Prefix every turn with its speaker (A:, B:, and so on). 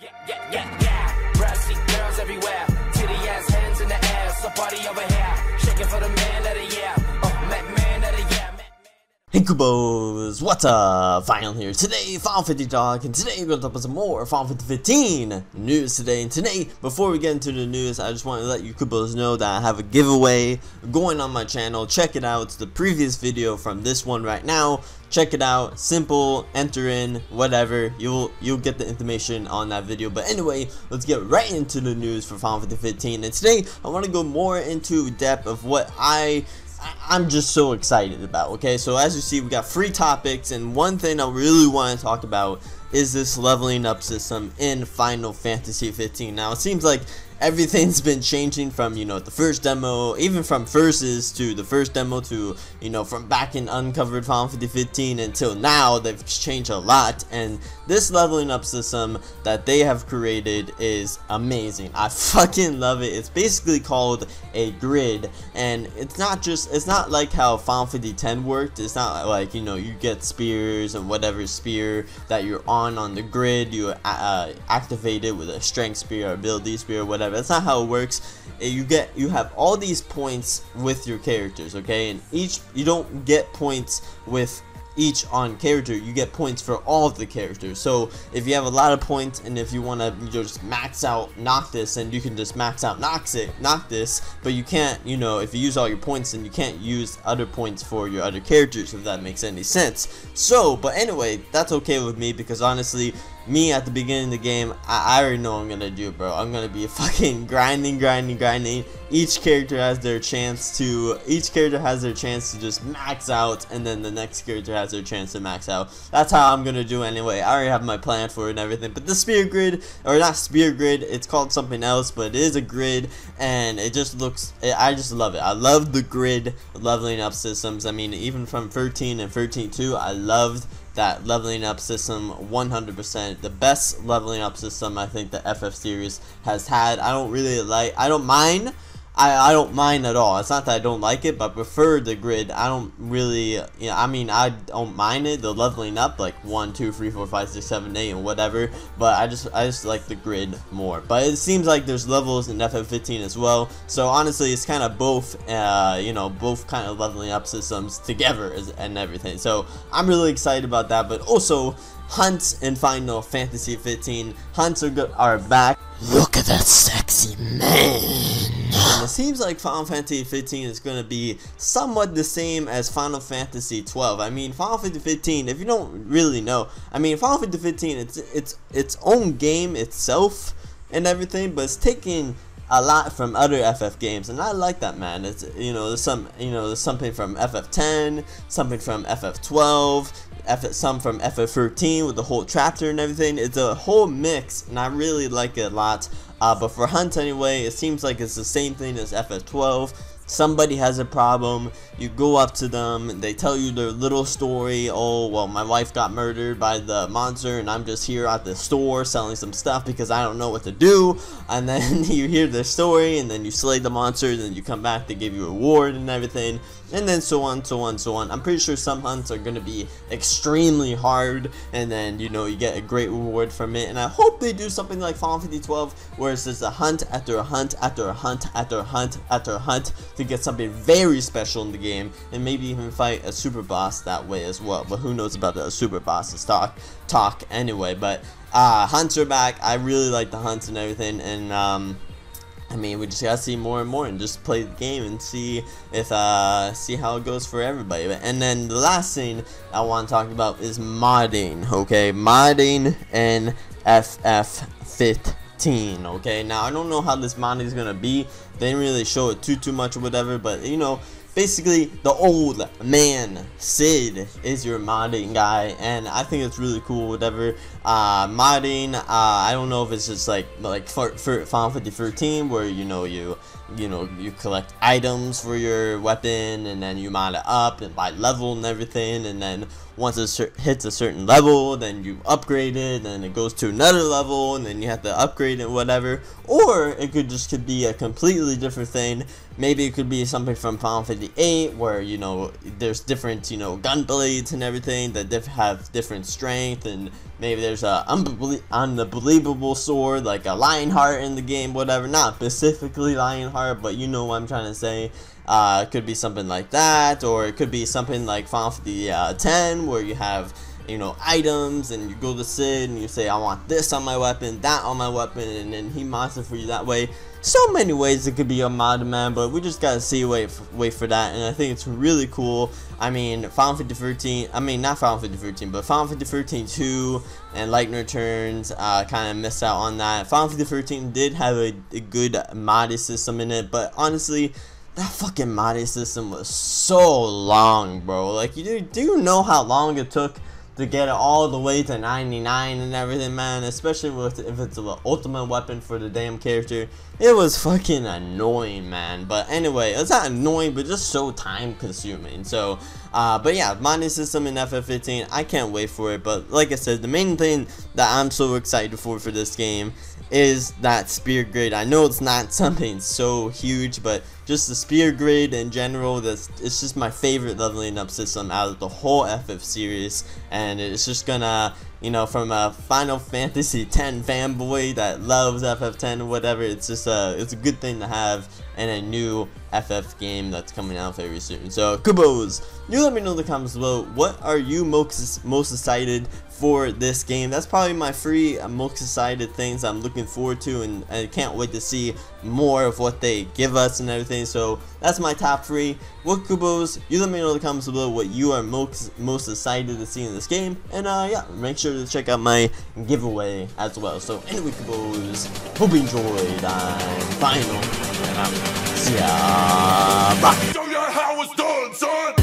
A: Yeah. Brassy girls everywhere. Titty ass hands in the air. So party over here. Shaking for the man of the year. Oh, man of the year.
B: Hey Kupos, what's up? Final here today, Final 50 Talk, and today we're going to talk about some more Final 50 15 news today. And today, before we get into the news, I just want to let you Kupos know that I have a giveaway going on my channel. Check it out. It's the previous video from this one right now. Check it out. Simple, enter in, whatever. You'll get the information on that video. But anyway, let's get right into the news for Final 50 15. And today, I want to go more into depth of what I'm just so excited about. Okay, so as you see, we got 3 topics, and one thing I really want to talk about is this leveling up system in Final Fantasy 15. Now it seems like everything's been changing from, you know, the first demo, even from Versus to the first demo to, you know, from back in Uncovered Final Fantasy 15 until now. They've changed a lot, and this leveling up system that they have created is amazing. I fucking love it. It's basically called a grid, and it's not like how Final Fantasy 10 worked. It's not like, you know, you get spears and whatever spear that you're on the grid, you activate it with a strength spear or ability spear or whatever. That's not how it works. You have all these points with your characters, okay, and you don't get points with each on character, you get points for all of the characters. So if you have a lot of points, and if you want to just max out Noctis, and you can just max out Noctis, but you can't, you know, if you use all your points, then you can't use other points for your other characters, if that makes any sense. So, but anyway, that's okay with me, because honestly, me at the beginning of the game, I already know what I'm gonna do, bro. I'm gonna be fucking grinding. Each character has their chance to just max out, and then the next character has their chance to max out. That's how I'm gonna do anyway. I already have my plan for it and everything. But the spear grid, or not spear grid, it's called something else, but it is a grid, and it just looks, I just love it. I love the grid leveling up systems. I mean, even from 13 and 13.2, I loved that leveling up system 100%. The best leveling up system I think the FF series has had. I don't mind. I don't mind at all. It's not that I don't like it, but I prefer the grid. I don't really, you know, I mean, I don't mind it, the leveling up, like 1, 2, 3, 4, 5, 6, 7, 8, and whatever, but I just like the grid more. But it seems like there's levels in FF15 as well, so honestly, it's kind of both, you know, both kind of leveling up systems together and everything. So I'm really excited about that. But also, hunts in Final Fantasy 15. Hunts are back. Look at that sexy man. And it seems like Final Fantasy 15 is going to be somewhat the same as Final Fantasy 12. I mean, Final Fantasy 15, if you don't really know, I mean, Final Fantasy 15, it's its own game itself and everything, but it's taking a lot from other FF games, and I like that, man. It's, you know, there's something from FF10, something from FF12, some from FF13 with the whole chapter and everything. It's a whole mix, and I really like it a lot. But for Hunt anyway, it seems like it's the same thing as FF12. Somebody has a problem, you go up to them, they tell you their little story. Oh, well, my wife got murdered by the monster, and I'm just here at the store selling some stuff because I don't know what to do. And then you hear their story, and then you slay the monster, and then you come back, they give you a reward and everything, and then so on. I'm pretty sure some hunts are going to be extremely hard, and then, you know, you get a great reward from it. And I hope they do something like Final Fantasy 12, where it's just a hunt after a hunt after a hunt after a hunt after a hunt to get something very special in the game, and maybe even fight a super boss that way as well. But who knows about the super bosses talk anyway. But hunts are back. I really like the hunts and everything, and I mean, we just gotta see more and more, and just play the game and see if see how it goes for everybody. And then the last thing I want to talk about is modding. Okay, modding in FF15. Okay, now I don't know how this modding is gonna be. They didn't really show it too much or whatever, but you know, basically the old man Sid is your modding guy, and I think it's really cool. Whatever modding, I don't know if it's just like for Final Fantasy 13, where you collect items for your weapon, and then you mod it up and by level and everything, and then, once it hits a certain level, then you upgrade it, then it goes to another level, and then you have to upgrade it, whatever. Or it could be a completely different thing. Maybe it could be something from Final Fantasy 8 where, you know, there's different, you know, gun blades and everything that have different strength, and maybe there's a unbelievable sword like a Lionheart in the game, whatever. Not specifically Lionheart, but you know what I'm trying to say. It could be something like that, or it could be something like Final Fantasy 10 where you have, you know, items, and you go to Sid and you say, I want this on my weapon, that on my weapon, and then he mods it for you that way. So many ways it could be a mod, man, but we just gotta wait for that, and I think it's really cool. I mean, Final Fantasy 13, I mean, not Final Fantasy 13, but Final Fantasy 13 2 and Lightning Returns kind of missed out on that. Final Fantasy 13 did have a good modding system in it, but honestly, that fucking modding system was so long, bro. Like, do you know how long it took to get it all the way to 99 and everything, man? Especially if it's the ultimate weapon for the damn character. It was fucking annoying, man. But anyway, it's not annoying, but just so time consuming. So but yeah, modding system in FF15, I can't wait for it. But like I said, the main thing that I'm so excited for this game is that spear grid. I know it's not something so huge, but just the spear grid in general, it's just my favorite leveling up system out of the whole FF series, and it's just gonna, you know, from a Final Fantasy X fanboy that loves FF10 or whatever, it's just it's a good thing to have in a new FF game that's coming out very soon. So Kupos, you let me know in the comments below, what are you most excited for this game? That's probably my most excited things I'm looking forward to, and I can't wait to see more of what they give us and everything. So that's my top 3. What Kupos, you let me know in the comments below what you are most excited to see in this game, and yeah, make sure to check out my giveaway as well. So anyway, Kupos, hope you enjoyed. I'm Final, and I'm see ya. Bye.
C: Show you how it's done, son.